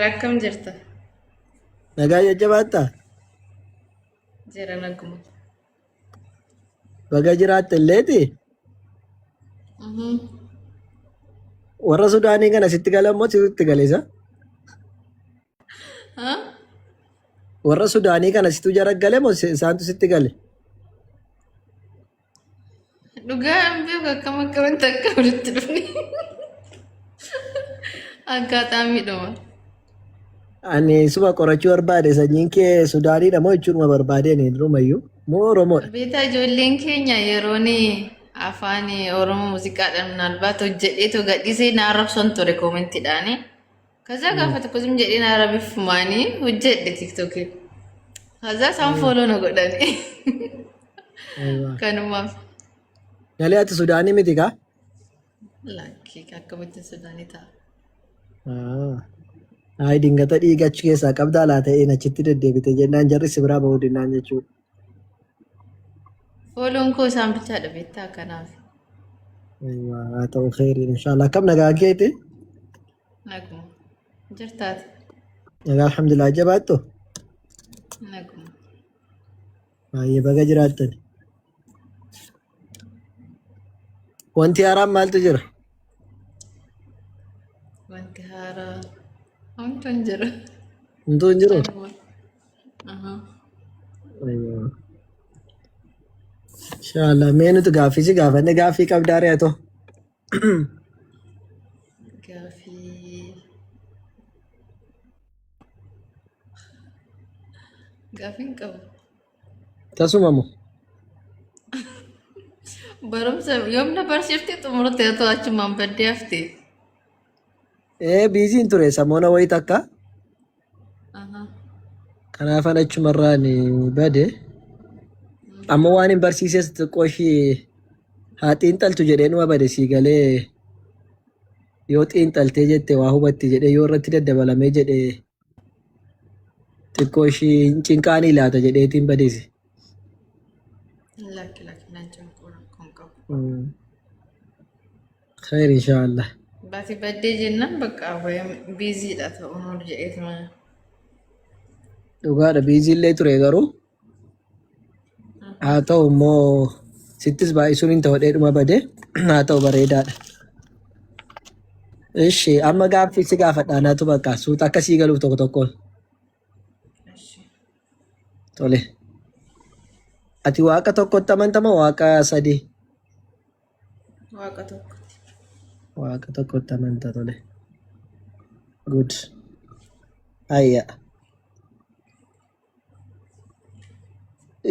Rakkam jirta? Nagaa jajjabaattaa? Jira naguma. Baga jiraatte illeeti? Mhm. Warra Sudaanii kana sitti galammoo sitti galisa? Ha? Warra Sudaanii kana situ jara gale moo isaantu sitti gale? Dhugaa hin beeku akkam akkamitti akka walitti dhufni. Akkaataa miidhama. Ani suma qorachuu barbaade sanyiin kee Sudaaniidha moo jechuudha barbaadeen dhumayyuu moo Oromoodha? Beetaa ijoolleen keenya yeroon afaan Oromoo muuziqaadhaan ምናልባት hojjedheetu gadhiisee na arrabsan ture koomentiidhaani. Kaza gaafa tokko sim jedhee na arrabifmaanii hojjedhe tiktokii. Kaza isaan fooloo na godhani. Kanumaaf. Galee ati Sudaanii miti kaa? Lakkii akkamitti Sudaanii ta'a. Ayi dingata dhiiga achi keessaa qabdaa laa ta'een achitti deddeebite jennaan jarri si biraa bahuu dinnaan jechuudha. Fooloon koo isaan bichaadha beektaa kanaaf. Haa ta'u kheyriin inshaallah. Akkam nagaa keeti? Naguma. Jirtaati. Nagaa alhamdulillah jabaattu? Naguma. Baay'ee baga jiraattan. Wanti haaraan maaltu jira? Wanti haaraa homtuu hin jiru. Hunduu hin jiru? Inshaallah mee nuti gaaffii si gaafanne gaaffii qabdaa re'atoo? Gaafiin qabu. Tasuma moo? Barumsa yoomna barsiiftee xumurtee otoo achumaan baddee haftee. Biiziin ture samoona wayii takka. Kanaafan achumarraan bade. Amma waan hin barsiises xiqqoo ishii haa xiinxaltu jedhee numa bade sii galee yoo xiinxaltee jette waa hubatti jedhee yoo irratti daddabalamee jedhee xiqqoo ishii cinqaanii laata jedheetiin badeesi. Lakki naan cinquun kun qabu. Khayr inshaallah. Baati baddee jennaan bakka biiziidha ta'uu nuur jedheetuma. Dhugaadha biiziillee ture garuu haa ta'u immoo sittis baay'isuun hin ta'u dheedhuma bade haa ta'u bareedaadha. Ishi amma gaaffii si gaafadhaa naatu bakka suuta akkasii galuuf tokko tokkoon. Tole. Ati waaqa tokkotti amantamoo waaqa sadii? Waaqa tokkotti. Waaqa tokkotti amanta tole. Good. Ayya.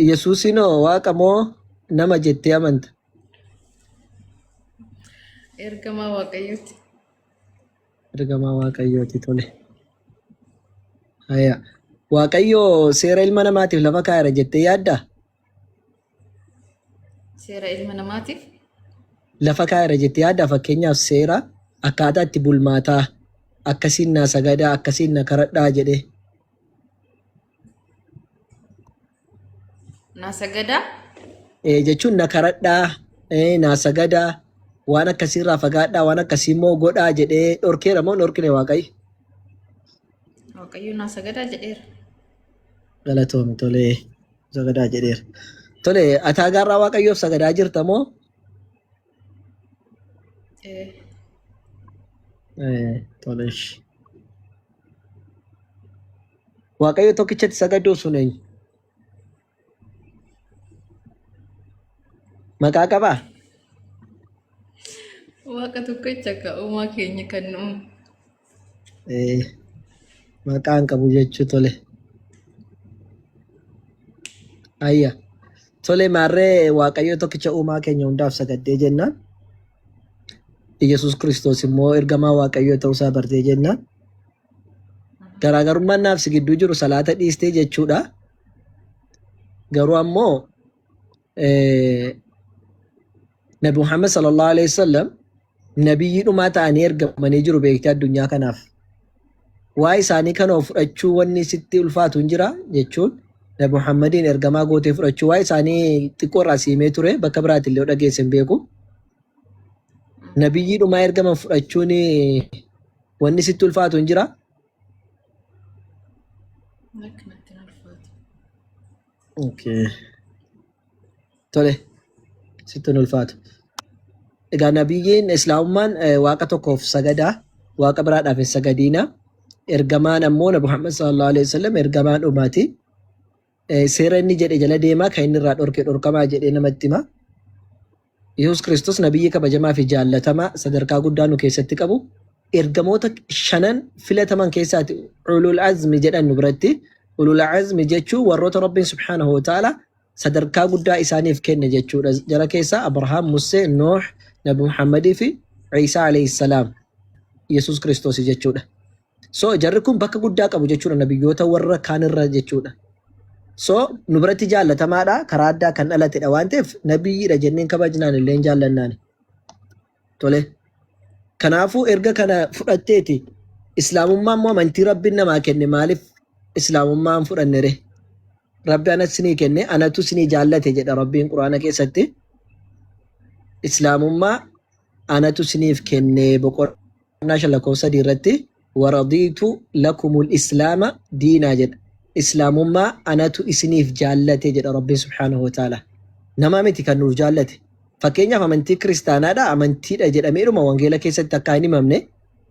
Yesuusinoo waaqa moo nama jettee amanta? Ergamaa Waaqayyooti. Ergamaa Waaqayyooti tole. Ayya. Waaqayyoo seera ilma namaatiif lafa kaa'eera jettee yaaddaa? Seera ilma namaatiif? Lafa kaa'eera jettee yaaddaa fakkeenyaaf seera akkaataa itti bulmaataa akkasiin na sagadaa akkasiin na kadhadhaa jedhee. Na sagadaa? Jechuun na kadhadhaa na sagadaa waan akkasiirraa fagaadhaa waan akkasii immoo godhaa jedhee dhorkeera moo dhorkine Waaqayyo? Waaqayyo na sagadaa jedheera. Galatoomi tolee sagadaa jedheera. Tole ataagaarraa Waaqayyoof sagadaa jirta moo? Tole. Waaqayyo tokkichatti sagaduuf sun eenyu? Maqaa qabaa? Waaqa tokkicha akka uumaa keenya kan uumu. Maqaan qabu jechuu tole. Ayya. Tole maarree Waaqayyo tokkicha uumaa keenya hundaaf sagaddee jennaan. Yesuus Kiristoos immoo ergamaa Waaqayyoo ta'uusaa bartee jennaan. Garaagarummaan naaf si gidduu jiru salaata dhiistee jechuudha. Garuu ammoo Nabi Muhammad sallallahu alaihi wasallam nabiyyi dhumaa ta'anii ergamanii jiru beektee addunyaa kanaaf. Waa isaanii kana fudhachuu wanni sitti ulfaatu hin jira jechuun Nabi Muhammadiin ergamaa gootee fudhachuu waa isaanii xiqqoo irraa siimee ture bakka biraatti illee dhageesse hin beeku. Nabiyyi dhumaa ergaman fudhachuun wanni sitti ulfaatu hin jira. Akka natti hin ulfaatu. Okay. Tole, sitti hin ulfaatu. Egaa nabiyyiin islaamummaan waaqa tokkoof sagadaa, waaqa biraadhaaf hin sagadiina. Ergamaan ammoo Nabi Muhammad sallallahu alaihi wasallam ergamaan dhumaati. Seera inni jedhe jala deemaa kan inni irraa dhorke dhorkamaa jedhee namatti hima. Yesuus Kiristoos nabiyyi kabajamaa fi jaallatamaa sadarkaa guddaa nu keessatti qabu. Ergamoota shanan filataman keessaati ulul azmi jedhan nu biratti. Ulul azmi jechuun warroota Rabbiin subhaanahu wa ta'ala sadarkaa guddaa isaaniif kenne jechuudha. Jara keessaa Abrahaam, Musee, Nooh, Nabi Muhammadii fi Ciisaa alayhi salaam. Yesuus Kiristoos jechuudha. So jarri kun bakka guddaa qabu jechuudha nabiyyoota warra kaanirra jechuudha. So nu biratti jaallatamaadha karaa addaa kan dhalatedha waan ta'eef nabiyyiidha jenneen kabajnaan illee jaallannaan. Tole. Kanaafuu erga kana fudhatteeti islaamummaan immoo amantii rabbiin namaa kenne maaliif islaamummaan fudhannere? Rabbi anas sinii kenne anatu sinii jaallate jedha rabbiin quraana keessatti. Islaamummaa anatu siniif kenne boqonnaa 5 irratti waradiitu lakumul islaama diinaa jedha. Islaamummaa anatu isiniif jaallate jedha rabbiin subhaanahu wa ta'ala. Nama miti kan nuuf jaallate. Fakkeenyaaf amantii kiristaanaadha amantiidha jedhameedhuma wangeela keessatti akka hin himamne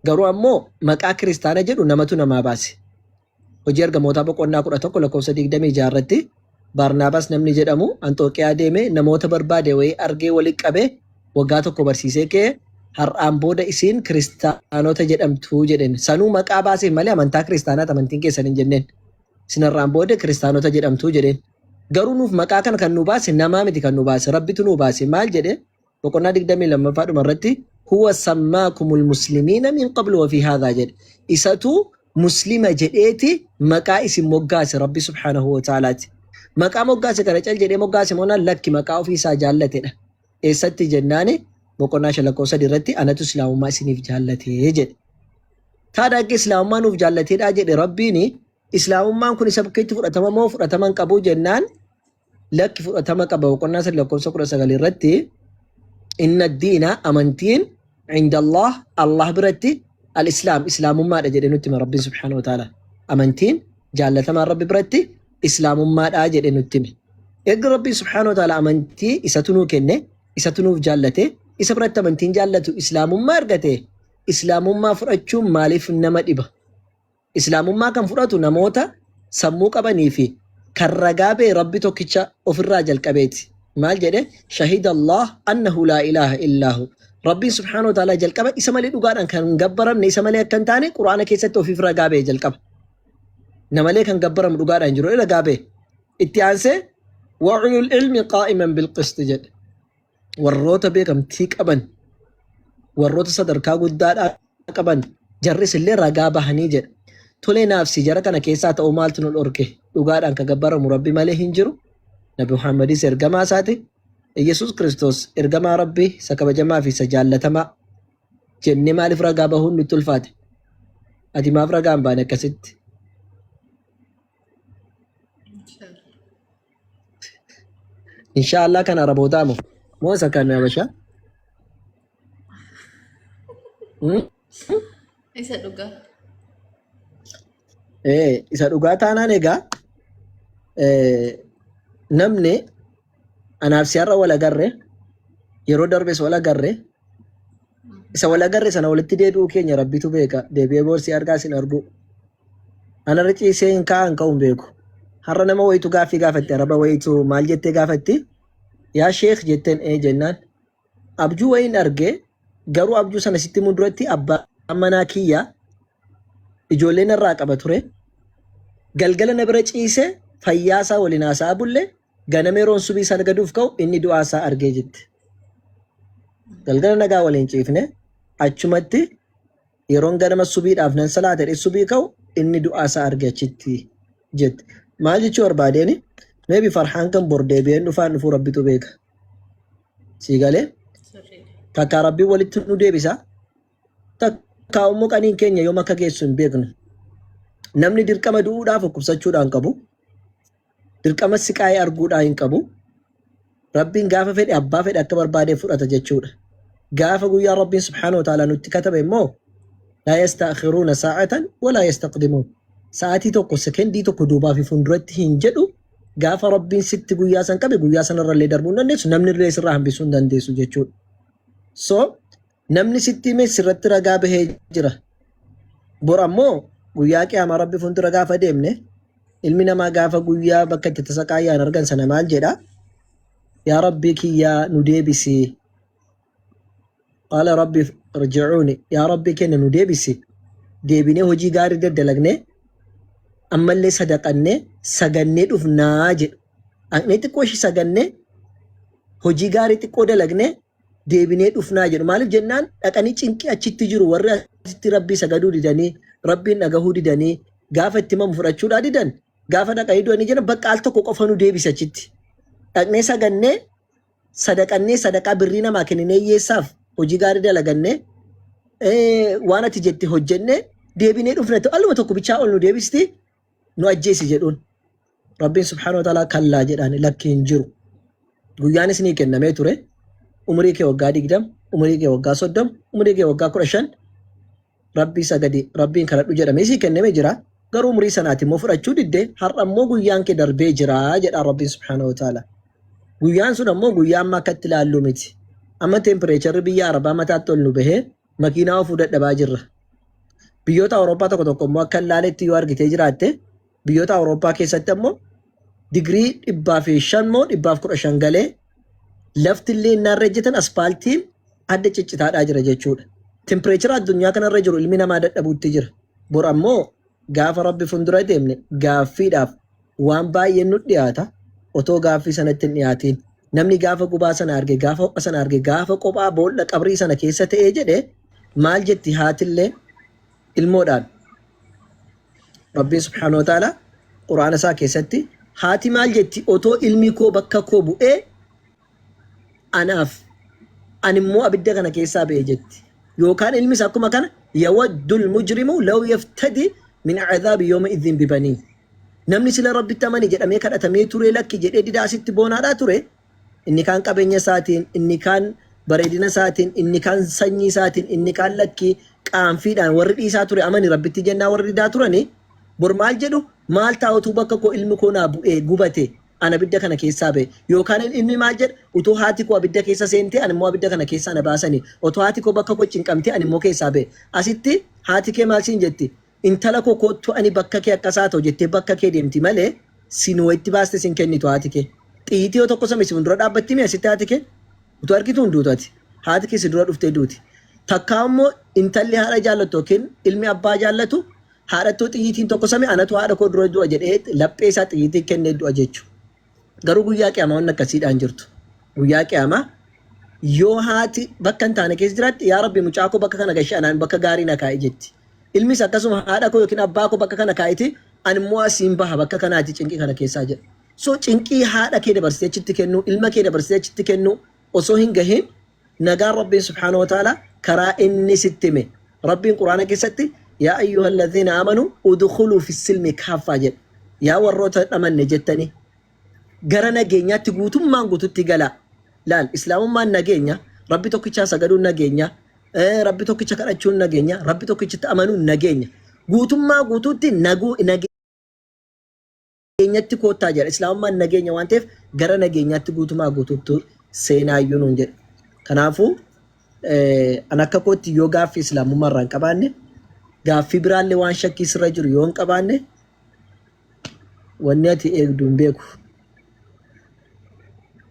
garuu ammoo maqaa kiristaana jedhu namatu namaa baase. Hojii ergamootaa boqonnaa 11 lakkoofsa 26 irratti Barnaabaas namni jedhamu Anxooqiyaa deemee namoota barbaade wayii argee walitti qabee waggaa tokko barsiisee ka'ee har'aan booda isiin kiristaanota jedhamtu jedheen. Sanuu maqaa baasee malee amantaa kiristaanaati amantiin keessan hin jenneen. Sinarraan booda kiristaanota jedhamtu jedheen. Garuu nuuf maqaa kana kan nu baase namaa miti kan nu baase rabbitu nu baase maal jedhe boqonnaa 22 dhuma irratti huwa sammaakumul muslimiina min qablu wa fi haadhaa jedhe. Isatu muslima jedheeti maqaa isin moggaase rabbi subhaanahu wa ta'alaati. Maqaa moggaase kana cal jedhee moggaase moonaan lakki maqaa ofii isaa jaallatedha. Eessatti jennaani boqonnaa 5 irratti anatu islaamummaa isiniif jaallatee jedhe. Taadhaa akka islaamummaa nuuf jaallateedhaa jedhe rabbiini islaamummaan kun isa bakkeetti fudhatama moo fudhatama hin qabu jennaan lakki fudhatama qaba boqonnaa 19 irratti inna diina amantiin inda Allah biratti al-islaam islaamummaadha jedhe nutti hima rabbiin subhaanahu wa ta'ala. Amantiin jaallatamaan rabbi biratti islaamummaadha jedhe nutti hime. Eega rabbiin subhaanahu wa ta'ala amantii isatu nuu kenne isatu nuuf jaallate isa biratti amantiin jaallatu islaamummaa argate islaamummaa fudhachuun maaliif nama dhiba? Islaamummaa kan fudhatu namoota sammuu qabanii fi kan ragaa ba'e rabbi tokkicha ofirraa jalqabeeti. Maal jedhe? Shahida Allah annahu laa ilaaha illaahu. Rabbiin subhaanahu wa ta'ala jalqaba isa malee dhugaadhaan kan gabbaramne isa malee akka hin taane quraana keessatti ofiif ragaa ba'e jalqaba. Namalee kan gabbaramu dhugaadhaan jiru ragaa ba'e. Itti aansee wa'ulul ilmi qaa'iman bilqisti jedhe. Warroota beekamtii qaban warroota sadarkaa guddaadhaa qaban jarris illee ragaa bahanii jedha. Tolee naafsi jara kana keessaa ta'u maaltu nu dhorke dhugaadhaan kan gabbaramu rabbi malee hin jiru. Nabi Muhammadis ergamaa isaati. Yesuus Kiristoos ergamaa rabbii isa kabajamaa fi isa jaallatamaa jennee maaliif ragaa bahuun nutti ulfaate? Ati maaf ragaa hin baane akkasitti? Inshaallah kan Arabootaa moo isa kan Habashaa? Isa dhugaa. Isa dhugaa taanaan egaa namni anaaf siyaarra wal agarre yeroo darbes wal agarre isa wal agarre sana walitti deebi'uu keenya rabbitu beeka deebi'ee boorsii argaa sin argu anarra ciisee hin kaa'an ka'uun beeku har'a nama wayitu gaaffii gaafatte araba wayitu maal jettee gaafatti yaa sheekh jetteen jennaan abjuu wayin argee garuu abjuu sana sitti munduratti abbaan manaa kiyya ijoolleen irraa qaba ture galgala na bira ciisee fayyaasaa waliin haasa'a bulle ganamee roon subii salgaduuf ka'u inni du'aasaa argee jette. Galgala nagaa waliin ciifne achumatti yeroon ganama subiidhaaf nan salaatedhe subii ka'u inni du'aasaa arge achitti jette. Maal jechuu barbaadeeni? Meebi farhaan kan bor deebi'een dhufaan dhufuu rabbitu beeka. Sii galee? Takkaa rabbii walitti nu deebisa. Takkaa immoo qaniin keenya yoom akka geessu hin beeknu. Namni dirqama du'uudhaaf dhukkubsachuudhaan qabu. Dirqama siqaayee arguudhaan hin qabu. Rabbiin gaafa fedhe abbaa fedhe akka barbaadee fudhata jechuudha. Gaafa guyyaa Rabbiin subhaanahu wa ta'ala nutti katabe immoo laa yasta'khiruuna saa'atan walaa yastaqdimuun. sa'aatii tokko sekendii tokko duubaa fi fuulduratti hin jedhu gaafa rabbiin sitti guyyaa san qabe guyyaa sanarrallee darbuu hin dandeessu namni illee sirraa hambisuu hin dandeessu jechuudha. So namni sitti hime sirratti ragaa bahee jira. Bor ammoo guyyaa qiyaamaa rabbi fuuldura gaafa deemne ilmi namaa gaafa guyyaa bakka itti tasaqaayyaan argan sana maal jedha? Yaa rabbii kiyyaa nu deebisi. Qaala rabbi irji'uuni. Yaa rabbii kenna nu deebisi. Deebinee hojii gaarii daddalagnee ammallee sadaqannee sagannee dhufnaa jedhu. Aqnee xiqqoo ishii sagannee hojii gaarii xiqqoo dalagnee deebinee dhufnaa jedhu. Maaliif jennaan dhaqanii cinqii achitti jiru warri asitti rabbii sagaduu didanii rabbiin dhagahuu didanii gaafa itti mamu fudhachuudhaa didan gaafa dhaqanii du'anii jedhan bakka al tokko qofa nu deebisa achitti. Dhaqnee sagannee sadaqannee sadaqaa birrii namaa kenninee hiyyeessaaf hojii gaarii dalagannee waan ati jette hojjennee deebinee dhufna ta'alluma tokko bichaa ol nu deebisti nu ajjeesi jedhuun. Rabbiin subhaanahu wa ta'aalaa kallaa jedhaan lakki hin jiru. Guyyaanis ni kennamee ture. Umurii kee waggaa 20, umurii kee waggaa 30, umurii kee waggaa 15 rabbii sagadi rabbiin kadhadhu jedhamee sii kennamee jira. Garuu umurii sanaati immoo fudhachuu diddee har'a immoo guyyaan kee darbee jira jedhaan Rabbiin subhaanahu wa ta'aalaa. Guyyaan sun ammoo guyyaa amma akkatti ilaallu miti. Amma tempereecharri biyya Arabaa mataatti ol nu bahee makiinaa ofuu dadhabaa jirra. Biyyoota Awurooppaa tokko tokko immoo akka ilaaletti yoo argitee jiraatte biyyoota Awurooppaa keessatti ammoo digirii 105 moo 115 galee laftillee innarra ejjetan aspaaltiin adda ciccitaadhaa jira jechuudha. Tempereechara addunyaa kanarra jiru ilmi namaa dadhabuutti jira. Bor ammoo gaafa rabbi fuuldura deemne gaaffiidhaaf waan baay'een nu dhiyaata otoo gaaffii sanatti hin dhiyaatiin. Namni gaafa gubaa sana arge gaafa ho'a sana arge gaafa kophaa boolla qabrii sana keessa ta'ee jedhe maal jetti haatillee ilmoodhaan. Rabbiin subhaanahu wa ta'aalaa quraana isaa keessatti haati maal jetti otoo ilmi koo bakka koo bu'ee anaaf animmoo abidda kana keessaa ba'e jetti. Yookaan ilmis akkuma kana yawaddul mujrimu law yaftadi min cadaabi yooma idhin bibanii. Namni sila rabbitti amani jedhamee kadhatamee ture lakki jedhee didaasitti boonaadhaa ture. Inni kaan qabeenya isaatiin, inni kaan bareedina isaatiin, inni kaan sanyii isaatiin, inni kaan lakki qaanfiidhaan warri dhiisaa ture amani rabbitti jennaa warri didaa turani. Bor maal jedhu maal taa'utu bakka koo ilmi koo naa bu'ee gubate ana abidda kana keessaa ba'e. Yookaan inni maal jedhu utuu haati koo abidda keessa seente ani immoo abidda kana keessaa na baasani. Otoo haati koo bakka koo cinqamte ani immoo keessaa ba'e. Asitti haati kee maal siin jetti? Intala koo kottu ani bakka kee akkasaa ta'u jettee bakka kee deemti malee sinoo itti baaste sin kennitu haati kee. Xiitii yoo tokko samii si fuuldura dhaabbatti mee asitti haati kee? Utuu argitu hin duutu ati. Haati kee si dura dhuftee duuti. Takkaa immoo intalli haadha jaallatu yookiin ilmi abbaa jaallatu haadhattuu xiyyiitiin tokko samii anatu haadha koo dura du'a jedhee laphee isaa xiyyiitiin kennee du'a jechuudha. Garuu guyyaa qiyaamaa waan akkasiidhaan jirtu. Guyyaa qiyaamaa yoo haati bakka hin taane keessa jiraatti yaa rabbi mucaa koo bakka kana gashee anaan bakka gaarii na kaa'e jetti. Ilmis akkasuma haadha koo yookiin abbaa koo bakka kana kaa'iti ani immoo asiin baha bakka kanaati cinqii kana keessaa jedha. So cinqii haadha kee dabarsitee achitti kennu ilma kee dabarsitee achitti kennu osoo hin gahin nagaan rabbiin subhaanahu wa ta'aalaa karaa inni sitti hime. Rabbiin quraana keessatti yaa ayyuha alladhiina aamanuu udkhuluu fi silmi kaaffaa jedha. Yaa warroota dhamanne jettanii gara nageenyaatti guutummaan guututti galaa. Laal islaamummaan nageenya, rabbi tokkichaa sagaduun nageenya, rabbi tokkicha kadhachuun nageenya, rabbi tokkichitti amanuun nageenya. Guutummaa guutuutti nageenyatti koottaa jedha. Islaamummaan nageenya waan ta'eef gara nageenyaatti guutummaa guutuutti seenaayyuu nuun jedha. Kanaafuu an akka kootti yoo gaaffii islaamummaa irraa hin qabaanne gaaffii biraallee waan shakkii sirra jiru yoo hin qabaanne wanni ati eegdu hin beeku.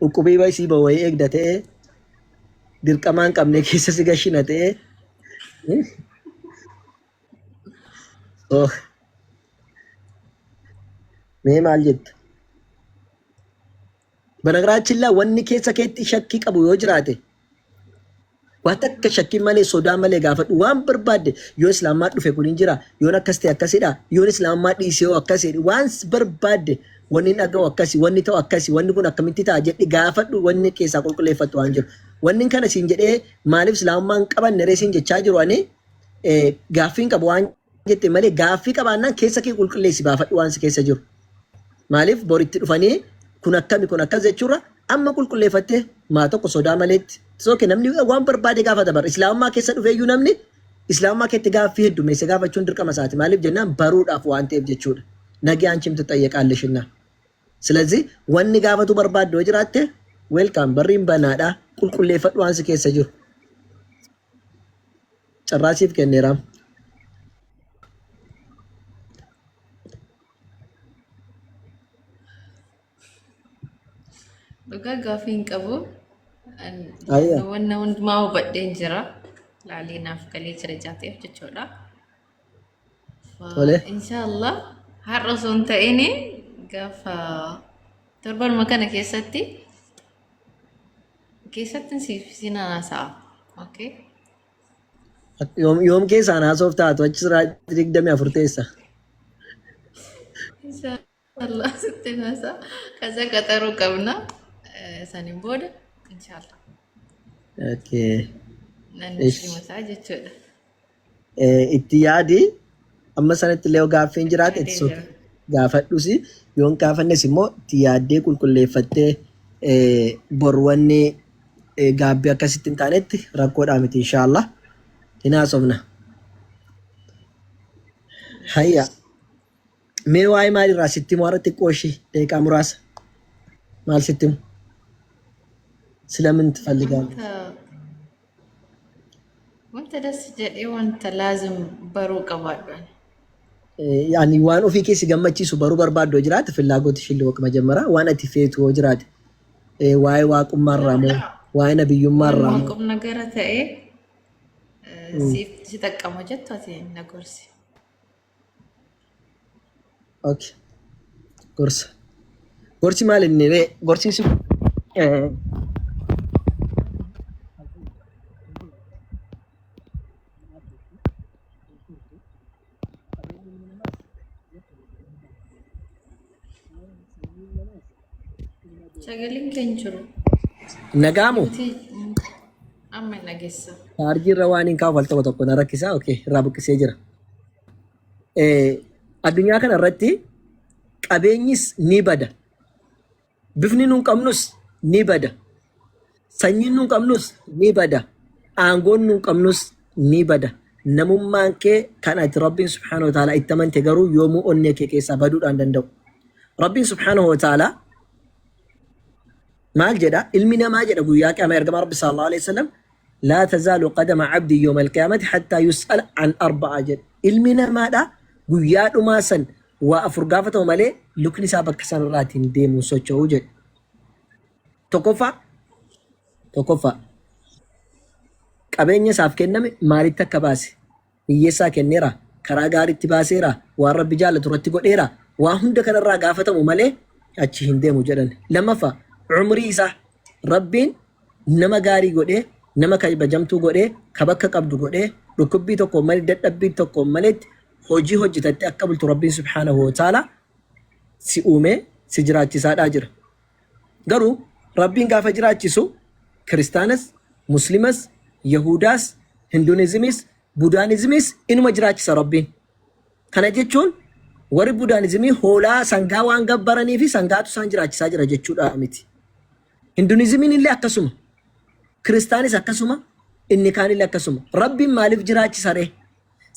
Ukkubii baay'isii bawwayii eegda ta'ee dirqamaa hin qabne keessa si gashina ta'ee mee maal jetta? Banagaraachin laa wanni keessa keetti shakkii qabu yoo jiraate waan akka shakkii malee sodaa malee gaafadhu waan barbaadde yoo islaamummaa dhufe kun hin jira yoon akkas ta'e akkasidha yoon islaamummaa dhiisee yoo akkasidha waan barbaadde wanni dhaga'u akkasi wanni ta'u akkasi wanni kun akkamitti ta'a jedhi gaafadhu wanni keessaa qulqulleeffattu waan jiru. Wanni kana siin jedhee maaliif islaamummaan qabanne ree siin jechaa jiru ani gaaffii qabu waan jette malee gaaffii qabaannaan keessa kee qulqulleessi baafadhu waan si keessa jiru. Maaliif boritti dhufanii kun akkami kun akkas jechuurra amma qulqulleeffattee maa tokko sodaa maleetti. Sooke namni waan barbaade gaafata bara islaamummaa keessa dhufeeyyuu namni islaamummaa keetti gaaffii heddummeesse gaafachuun dirqama isaati. Maaliif jennaan baruudhaaf waan ta'eef jechuudha. Nagee አንቺም ትጠየቃለሽና ስለዚህ wanni gaafatu barbaaddu yoo jiraatte welcome barriin banaadha qulqulleeffadhu waan si keessa jiru. Carraasiif kenneera. Dhugaa gaaffii hin qabu. Ayya. Wanna hundumaa hubadheen jira. Laalii naaf galee jira jaateef jechuudha. Tole. Inshaallah har'a osoo hin ta'in gaafa torbanuma kana keessatti siif sinaan haasa'a. Okay? Yoom keessaan haasoof taatu achi siraa 24 teessa. Inshaallah sitti haasa'a. Kaza qaxaruu qabna. Saniin booda inshaallah. Okay. Nan masaa jechuudha. Itti yaadi amma sanatti illee gaaffiin jiraate itti gaafadhusi yoon gaafannes immoo itti yaaddee qulqulleeffattee bor wanni gaabbii akkasitti hin taanetti rakkoodhaa miti inshaallah hin haasofna. Hayya mee waa'ee maalirraa sitti himu har'a xiqqoo ishee daqiiqaa muraasa maal sitti himu ስለምን ትፈልጋለህ? Wanta das jedhee wanta laazim baruu qabaadhu. Yani waan ofii keessi gammachiisu baruu barbaaddu yoo jiraate filaagooti shillee waqma jammara waan ati feetu yoo jiraate waa'ee waaqummaarraa moo waa'ee nabiyyummaarraa moo Waaqum nagara ta'ee siif si xaqqama jettu ati na gorsi. Okay. Gorsi maal inni ree gorsiisu Sagaleen keenya jiru. nagaamu Amma nageessa. chaarjii irra waan hin kaa'u fal tokko na rakkisaa okay irraa buqqisee jira. Addunyaa kana irratti qabeenyis ni bada. Bifni nuun qabnus ni bada. Sanyiin nuun qabnus ni bada. Aangoon nuun qabnus ni bada. Namummaan kee kan ati Rabbiin subhaanahu wa ta'ala itti amante garuu yoomuu onnee kee keessaa baduudhaan danda'u. Rabbiin subhaanahu wa ta'ala maal jedha ilmi namaa jedha guyyaa qiyaamaa ergama Rabbi sallallahu alaihi wasallam laa tazaalu qadama cabdii yooma alqiyaamati hattaa yus'al an arba'a jedha. Ilmi namaadha guyyaa dhumaa san waa afur gaafatamu malee lukni isaa bakka sanarraatiin deemuun socho'uu jedha. Tokkoffaa qabeenya isaaf kenname maalitti akka baase hiyyeessaa kenneera karaa gaariitti baaseera waan Rabbi jaallatu irratti godheera waa hunda kanarraa gaafatamu malee achi hin deemu jedhan. Lammaffaa umrii isaa Rabbiin nama gaarii godhee nama kabajamtuu godhee ka bakka qabdu godhee dhukkubbii tokko malee dadhabbii tokko maleetti hojii hojjetatte akka bultu Rabbiin subhaanahu wa ta'ala si uumee si jiraachisaadhaa jira. Garuu Rabbiin gaafa jiraachisu kiristaanas, muslimas, yahudaas, hinduunizimis, budaanizimis inuma jiraachisa Rabbiin. Kana jechuun warri budaanizimii hoolaa sangaa waan gabbaranii fi sangaatu isaan jiraachisaa jira jechuudha miti. Hinduunizimiin illee akkasuma. Kiristaanis akkasuma. Inni kaan illee akkasuma. Rabbiin maaliif jiraachisa ree?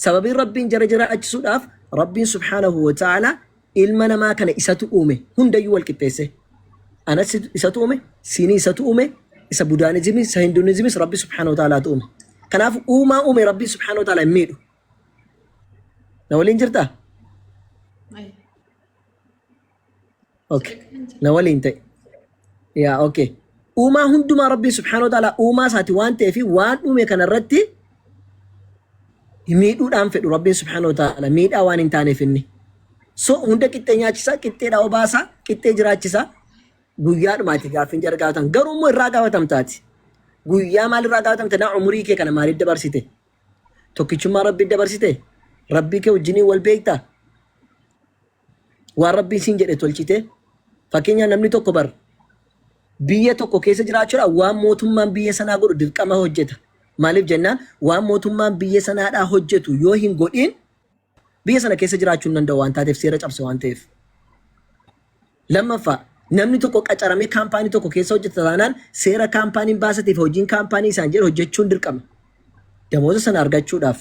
Sababiin Rabbiin jara jiraachisuudhaaf Rabbiin subhaanahu wa ta'ala ilma namaa kana isatu uume hundayyuu wal qixxeesse. Anas isatu uume, siinii isatu uume, isa budaanizimis, isa hinduunizimis Rabbi subhaanahu wa ta'alaatu uume. Kanaaf uumaa uume Rabbi subhaanahu wa ta'ala hin miidhu. Na waliin jirtaa? Okay. Na waliin ta'e. Yaa okay. Uumaa hundumaa Rabbi subhaanahu wa ta'ala uumaa isaati waan ta'eef waan uume kanarratti miidhuudhaan fedhu Rabbi subhaanahu wa ta'ala miidhaa waan hin taaneef inni. So hunda qixxee nyaachisaa, qixxeedhaa obaasaa, qixxee jiraachisaa guyyaa dhumaati gaaffiin jara gaafatan. Garuu immoo irraa gaafatamtaati. Guyyaa maal irraa gaafatamte naa umurii kee kana maaliif dabarsite? Tokkichummaa Rabbii dabarsite? Rabbii kee wajjiniin wal beektaa? Waan Rabbiin siin jedhe tolchite? Fakkeenyaaf namni tokko bar biyya tokko keessa jiraachuudhaan waan mootummaan biyya sanaa godhu dirqama hojjeta. Maaliif jennaan waan mootummaan biyya sanaadhaa hojjetu yoo hin godhin biyya sana keessa jiraachuu hin danda'u waan taateef seera cabse waan ta'eef. Lammaffaa namni tokko qacaramee kaampaanii tokko keessa hojjeta taanaan seera kaampaaniin baasateef hojiin kaampaanii isaan jedhu hojjechuun dirqama. Damooza sana argachuudhaaf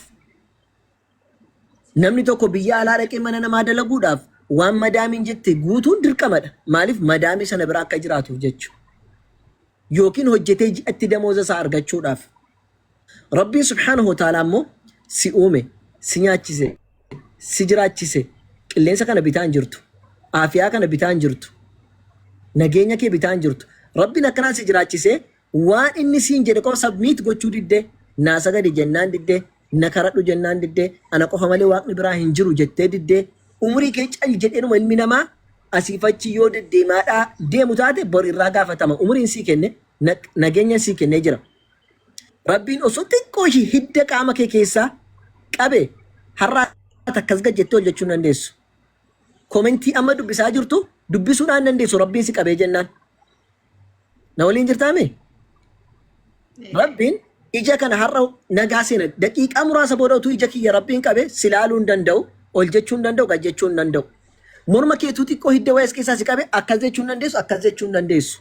Namni tokko biyya alaa dhaqee mana namaa dalaguudhaaf waan madaamiin jette guutuun dirqamadha. Maaliif madaamii sana bira akka jiraatuuf jechuudha. Yookiin hojjetee ji'atti damooza isaa argachuudhaaf. Rabbiin subhaanahu wa ta'ala ammoo si uume, si nyaachise, si jiraachise, qilleensa kana bitaan jirtu, aafiyaa kana bitaan jirtu, nageenya kee bitaan jirtu. Rabbiin akkanaa si jiraachise waan inni siin jedhe qofa sabmiit gochuu diddee, naa sagadi jennaan diddee, na karadhu jennaan diddee, ana qofa malee waaqni biraa hin jiru jettee diddee, umurii kee cali jedheenuma ilmi namaa asiifachi yoo deddeemaadhaa deemu taate bor irraa gaafatama. Umuriin sii kenne, nageenya sii kennee jira. Rabbiin osoo xiqqoo ishii hidda qaama kee keessaa qabe har'aa takkas gajjettee ol jechuu dandeessu. Komentii amma dubbisaa jirtu dubbisuudhaan dandeessu Rabbiin si qabee jennaan. Na waliin jirtaame? Rabbiin ija kana har'a nagaa seena daqiiqaa muraasa booda utuu ija kiyya Rabbiin qabe si laaluu hin danda'u, ol jechuu hin danda'u, gad jechuu hin danda'u. Morma keetuu xiqqoo hidda wayas keessaa si qabe akkas jechuu hin dandeessu, akkas jechuu hin dandeessu.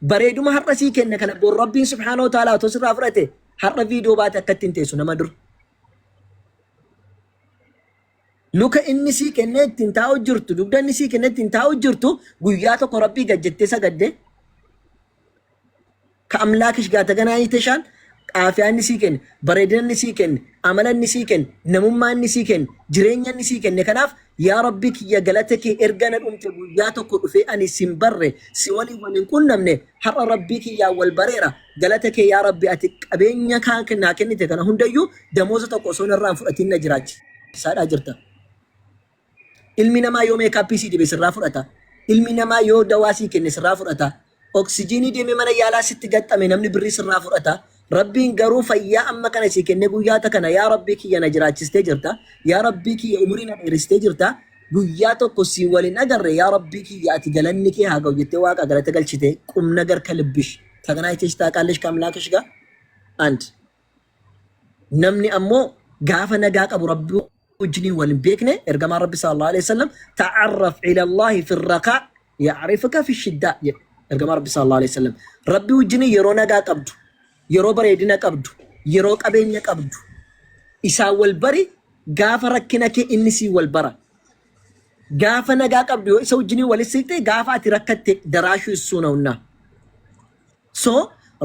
Bareeduma har'a sii kenna kana bor Rabbiin subhaanahu wa ta'ala otoo sirraa fudhate har'a viidiyoo baate akkatti hin teessu nama dur. Luka inni sii kennee ittiin taa'u jirtu, dugda inni sii kennee ittiin taa'u jirtu guyyaa tokko Rabbii gajjettee sagadde. Ka amlaakish gaata ganaa yiteshaan aafiyaa inni sii kenne, bareedina inni sii kenne, amala inni sii kenne, namummaa inni sii kenne, jireenya inni sii kenne. Kanaaf yaa Rabbi kiyya galata kee erga na dhumte guyyaa tokko dhufee ani sin barre si waliin waliin qunnamne har'a Rabbii kiyyaa wal bareera. Galata kee yaa Rabbi ati qabeenya kaan naa kennite kana hundayyuu damooza tokko osoo narraan fudhatiin na jiraachisaadhaa jirta. Ilmi namaa yoo meekaappii sii dibe sirraa fudhata. Ilmi namaa yoo dawaa sii kenne sirraa fudhata. Oksijiinii deemee mana yaalaa sitti gaxxame namni birrii sirraa fudhata. Rabbiin garuu fayyaa amma kana sii kenne guyyaa kana yaa Rabbii kiyya na jiraachistee jirta. Yaa Rabbii kiyya umurii na dheeristee jirta. Guyyaa tokko sii waliin agarre yaa Rabbii kiyya ati galanni kee haa ga'u jettee waaqa galata galchite qumna garka libbish. Taganaa itti taaqaallish kamlaakish gaa. And namni ammoo gaafa nagaa qabu Rabbii وجني والبيكنة إرجع ربي صلى الله عليه وسلم تعرف إلى الله في الرخاء يعرفك في الشدة إرجع ربي صلى الله عليه وسلم ربي وجني يرونا جا قبض يرو بريدنا قبض يرو قبيني قبض إسا والبري غافر كنك إنسي والبرا غافنا جا قبض إسا وجني ولسيته غافة تركت دراشو السنة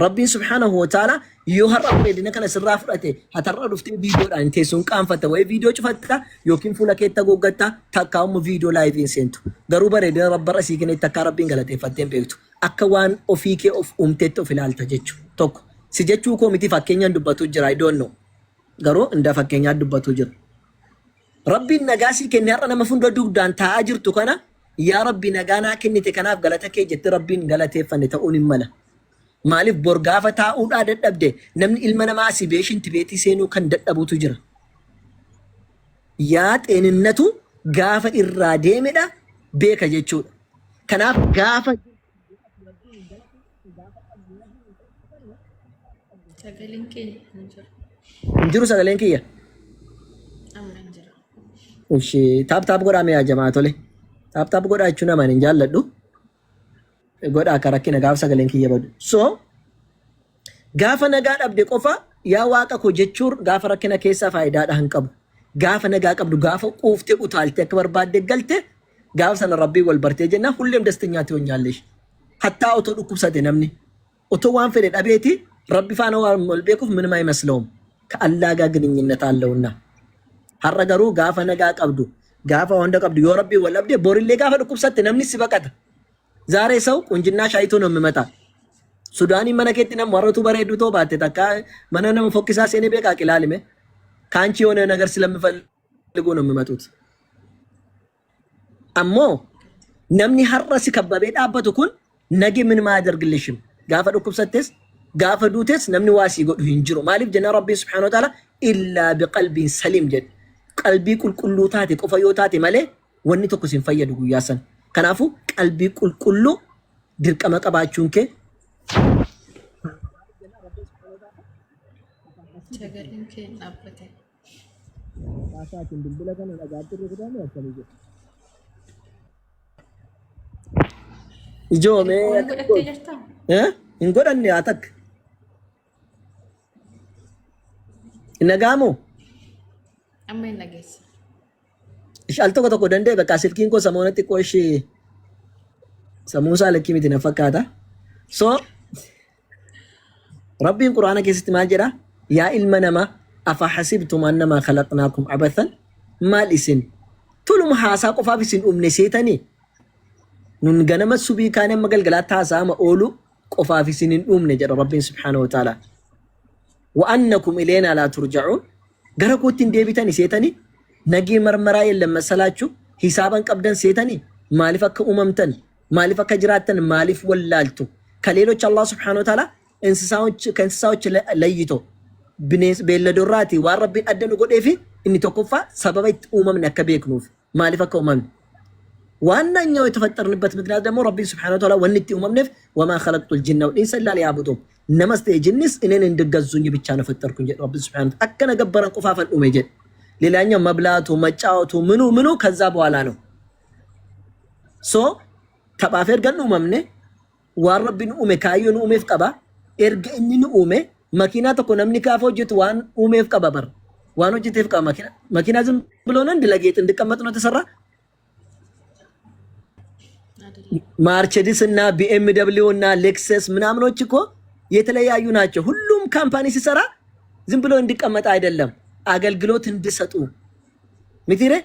ربي سبحانه وتعالى يوهر أبريد إنك أنا سرّاف رأته هترى رفتي فيديو أنت سون كام فتوى فيديو شفتها يمكن فولا كيتا جوجتا تكاوم فيديو لايف إنسنتو ضرورة ريد رب رأسي كني تكارب بينغلتي فتين بيوتو أكوان أوفيك أوف أمتة في الحال تجتشو توك سجتشو كوميتي فكينيا دبتو جرا I don't know غرو إندا فكينيا دبتو جر ربي نجاسي كني أنا مفهوم بدو دان تاجر تكنا يا ربي نجانا كني تكنا في غلطة كي جت ربي غلطة فنتأوني ملا Maaliif bor gaafa taa'uudhaa dadhabde namni ilma namaa si beeshin tibeetii seenuu kan dadhabutu jira. Yaa xeeninnatu gaafa irraa deemedha beeka jechuudha. Kanaaf gaafa sagaleen kiyya hin jiru sagaleen kiyya. amma hin jiru. Ushee taap godhaa yaa jamaa tole. Taap godhaa jechuun namaan hin jaalladhu. Godha akka rakkina gaafa sagaleen kiyya badu. So gaafa nagaa dhabde qofa yaa waaqa koo jechuun gaafa rakkina keessaa faayidaadha hin qabu. Gaafa nagaa qabdu gaafa quuftee utaaltee akka barbaadde galte gaafa sana rabbii wal bartee jennaan hulleem dastanyaatti waan nyaalleesh. Hattaa otoo dhukkubsate namni otoo waan fedhe dhabeeti rabbi faana waan wal beekuuf minima ይመስለውም ከአላህ ጋር ግንኙነት አለውና har'a garuu gaafa nagaa qabdu gaafa wanda qabdu yoo rabbii wal dhabde borillee gaafa dhukkubsatte namni si baqata. ዛሬ ሰው ቁንጅና ሻይቶ ነው የሚመጣ ሱዳኒ መነከት ነው ወረቱ በሬዱ ተባተ ተካ መነነ ፎክሳ ሰኔ በቃ ቅላልመ ካንቺ የሆነ ነገር ስለምፈልጉ ነው የሚመጡት አሞ ነምኒ ሐረስ ከበበ ዳበቱ ኩን ነገ ምን ማያደርግልሽም ጋፈ ዱኩብሰተስ ጋፈ ዱተስ ነምኒ ዋሲ ጎዱ እንጅሮ ማሊፍ ጀና ረቢ ስብሐነ ወተዓላ ኢላ በቀልቢ ሰሊም ጀድ ቀልቢ ቁልቁሉታቲ ቆፈዮታቲ ማለ ወኒ ተኩሲን ፈየዱ ጉያሰን Kanaafuu qalbii qulqulluu dirqama qabaachuun kee sagaleen kiyya dhaabbate. ijoomee Godhattee jirtaa? hin godhanne haa takka. Nagaamoo? amma hin dhageessa. Al tokko danda'e bakka silkiin koo samoonatti qo'ishii samuusaa lakkii miti na fakkaata. So Rabbiin Quraana keessatti maal jedha? Yaa ilma namaa afa hasibtum annamaa khalaqnaakum abathan maal isin tuluma haasaa qofaaf isin uumne seetanii nun ganama subii kaane amma galgalaatti haasa'ama oolu qofaaf isin hin uumne jedha Rabbiin subhaanahu wa ta'ala. Wa annakum ileena laa turja'uun gara kootti hin deebitanii seetanii nagee marmaraa yeellan masalaachuu hisaaban qabdan seetanii maaliif akka uumamtan maaliif akka jiraattan maaliif wallaaltu ከሌሎች አላህ Subhanahu Wa Ta'ala ከእንስሳዎች ለይቶ beelladoorraati waan rabbiin addanu godheef inni tokkoffaa sababa itti uumamne akka beeknuuf maaliif akka uumamne ዋናኛው የተፈጠርንበት ምክንያት ደግሞ ረቢ Subhanahu Wa Ta'ala ወን እቲ uumamneef ወማ خلقت الجن والانس الا ليعبدون ነመስተ ጅንስ እኔን እንድገዙኝ ብቻ ነው ፈጠርኩኝ ረቢ Subhanahu Wa Ta'ala አከነ ገበረን ቁፋፈን ኡሜ ጀ ሌላኛው መብላቱ መጫወቱ ምኑ ከዛ በኋላ ነው ሶ ተባፈር ገን uumamne waan rabbiin uume kaayyoon uumeef qaba erga inni nu uume makiinaa tokko namni kaaf hojjetu waan uumeef qaba bar waan hojjeteef qaba makiinaa ዝም ብሎ ነው እንድለጌጥ እንድቀመጥ ነው ተሰራ ማርቸዲስ እና ቢኤምደብሊው እና ሌክሰስ ምናምኖች እኮ የተለያዩ ናቸው ሁሉም ካምፓኒ ሲሰራ ዝም ብሎ እንድቀመጥ አይደለም አገልግሎት እንድሰጡ ምትire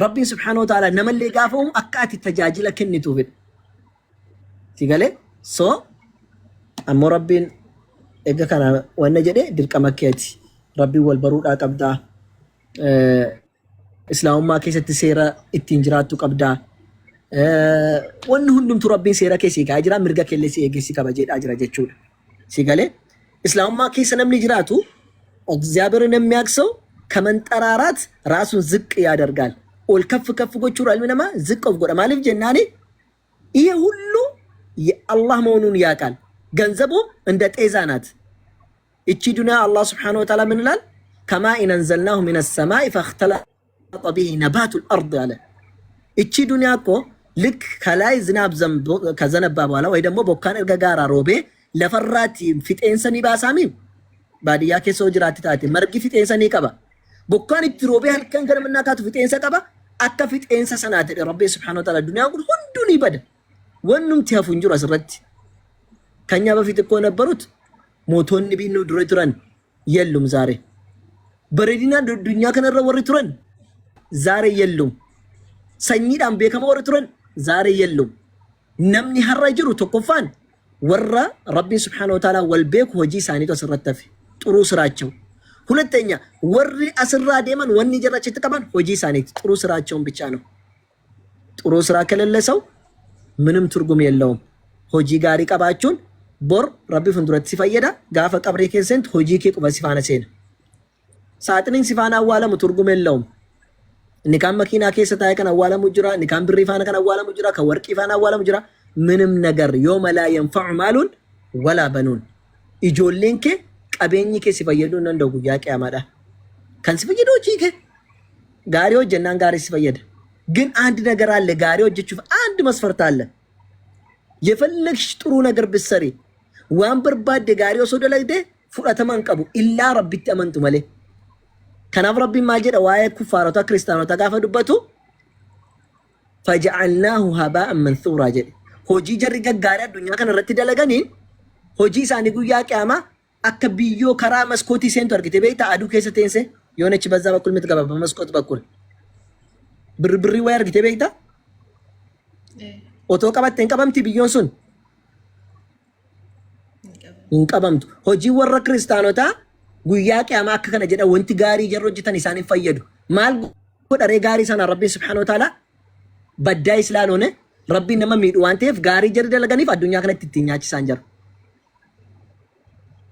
ረቢ Subhanahu Wa Ta'ala ነመለ ጋፈው አካቲ ተጃጅለ ከንቱ ቢል ሲገለ ሶ አሞ ረቢን እገ ከና ወነ ጀደ ድርቀማ ከቲ ረቢ ወልበሩዳ ቀብዳ እስላሙማ ከሰት ሴራ ኢትንጅራቱ ቀብዳ ወን ሁሉም ረቢን ሴራ ከሲ ጋጅራ ምርጋ ከለሲ እገሲ ከበጀዳ አጅራ ጀቹ ሲገለ እስላሙማ ከሰነም ጅራቱ እግዚአብሔርን የሚያክሰው ከመንጠራራት ራሱን ዝቅ ያደርጋል ኦል ከፍ ከፍ ጎቹራል ምንማ ዝቅ ወጎዳ ማለፍ ጀናኔ ይሄ ሁሉ የአላህ መሆኑን ያቃል ገንዘቡ እንደ ጤዛ ናት እቺ ዱንያ አላህ Subhanahu Wa Ta'ala ምን ይላል ከማ ኢንዘልናሁ ሚነ ሰማይ فاختلط به نبات الارض አለ እቺ ዱንያ እኮ ልክ ከላይ ዝናብ ዘንቦ ከዘነባ በኋላ ወይ ደግሞ ቦካን እርጋጋራ ሮቤ ለፈራት ፊጤንሰኒ ባሳሚ ባዲያ ከሶ ጅራት ታቲ መርጊ ፊጤንሰኒ ቀባ ቦካን ኢትሮቤ halkan ገርምና ካቱ ፊጤንሰ ቀባ አከ ፊጤንሰ ሰናት ረቢ Subhanahu Wa Ta'ala ዱንያ ሁሉን ይበደ ወንም ትያፉ እንጂ አስረት ከኛ በፊት እኮ ነበሩት ሞቶን ቢኑ ድሮ ይቱረን የሉም ዛሬ በረዲና ዱንያ ከነረ ወር ይቱረን ዛሬ የሉም ሰኝዳም በከመ ወር ይቱረን ዛሬ የሉም ነምኒ ሐራጅሩ ተቆፋን ወራ ረቢ Subhanahu Wa Ta'ala ወልቤክ ሆጂ ሳኒቶ አስረተፍ ጥሩ ስራቸው ሁለተኛ ወሪ አስራ ደመን ወኒ ጀራች ተቀባን ሆጂ ሳኒት ጥሩ ስራቸውን ብቻ ነው ጥሩ ስራ ከሌለ ሰው ምንም ትርጉም የለውም ሆጂ ጋሪ ቀባቹን ቦር ረቢ ፍንዱረት ሲፈየዳ ጋፈ ቀብሬ ከሰንት ሆጂ ከቁ በሲፋና ሰን ሳጥኒን ሲፋና አዋለሙ ትርጉም የለውም ንካም መኪና ከሰታ ያከን አዋለሙ ጅራ ንካም ብሪ ፋና ከን አዋለሙ ጅራ ከወርቂ ፋና አዋለሙ ጅራ ምንም ነገር ዮመ ላ ينفع ማሉን ወላ በኑን ኢጆሌንከ ቀበኝከ ሲፈየዱ እንደው ጉያ ቂያማዳ ከን ሲፈየዱ ጂከ ጋሪው ጀናን ጋሪ ሲፈየድ ግን አንድ ነገር አለ ጋሪዎች እቹ አንድ መስፈርት አለ የፈለግሽ ጥሩ ነገር ብትሰሪ ወንበር ባደ ጋሪው ሶደ ላይ ደ ፉራተማን ቀቡ ኢላ ረቢ ተመንቱ ማለ ከናፍ ረቢ ማጀደ ዋየ ኩፋራታ ክርስቲያኖ ተጋፈዱበቱ فجعلناه هباء منثورا جد ሆጂ ጀሪ ገጋሪ አዱኛ ከነ ረቲ ደለገኒ ሆጂ ሳኒ ጉያ ቂያማ አከብዮ ከራ መስኮቲ ሴንቶ አርግቴ በይታ አዱ ከሰቴንሴ የሆነች በዛ በኩል ምትገባ በመስኮት በኩል ብርብሪ ወይ አርግቴ በይታ ኦቶ ቀበቴ እንቀበምቲ ቢዮን ሱን እንቀበምቱ ሆጂ ወረ ክርስቲያኖታ ጉያ ቂያማ ከነ ጀዳ ወንቲ ጋሪ ጀሮጅተን ኢሳኒ ፈየዱ ማል ጎደሬ ጋሪ ሰና ረቢ Subhanahu Wa Ta'ala በዳይ ስላልሆነ ረቢ ነመሚዱ አንቴፍ ጋሪ ጀር ደለገኒፍ አዱኛ ከነ ትትኛች ሳንጀር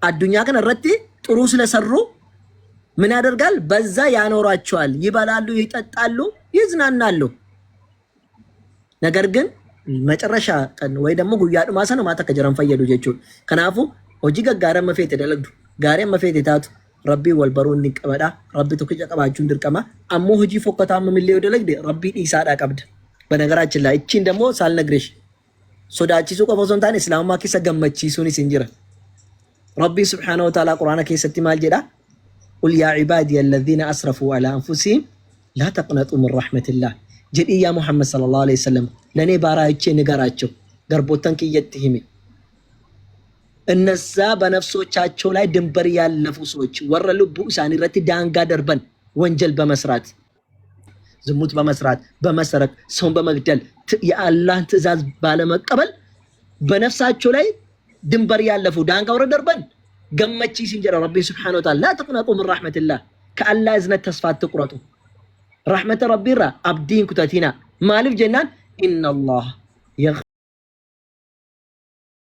አዱኛ ከነ ረቲ ጥሩ ስለሰሩ ምን ያደርጋል በዛ ያኖራቸዋል ይበላሉ ይጠጣሉ ይዝናናሉ ነገር ግን መጨረሻ ቀን ወይ ደግሞ ጉያዱ ማሰነ ማታ ከጀራን ፈየዱ ጀቹ ከናፉ ሆጂ ገጋረ መፈቴ ደለግዱ ጋሪ መፈቴ ታቱ ረቢ ወልበሩ እንቀበዳ ረቢ ተከጀ ቀባቹን ድርቀማ አሞ ሆጂ ፎከታም ምልዩ ደለግደ ረቢ ኢሳዳ ቀብድ በነገራችን ላይ እቺን ደግሞ ሳልነግርሽ ሶዳቺሱ ቆፎሶንታን እስላማ ከሰገመቺ ሱኒ ሲንጅራ ረቢ Subhanahu Wa Ta'ala ቁርአን ከሰቲ ማልጀዳ قل يا عبادي الذين أسرفوا على أنفسهم لا تقنطوا من رحمة الله جدي يا محمد صلى الله عليه وسلم لني بارايتشي نغاراتشو غربوتن كييتهمي እነዛ በነፍሶቻቸው ላይ ድንበር ያለፉ ሰዎች ወረልቡ ሳኒ ረቲ ዳንጋ ደርበን ወንጀል በመስራት ዝሙት በመስራት በመሰረቅ ሰውን በመግደል የአላህን ትእዛዝ ባለመቀበል በነፍሳቸው ላይ ድንበር ያለፉ ዳንጋ ወረ ደርበን ገመቺ ሲንጀራ ረቢ Subhanahu Wa Ta'ala لا تقنطوا من رحمة الله ከአላህ እዝነት ተስፋ አትቁረጡ رحمة ربي را አብዲን ኩታቲና ማልፍ ጀናን ኢነላህ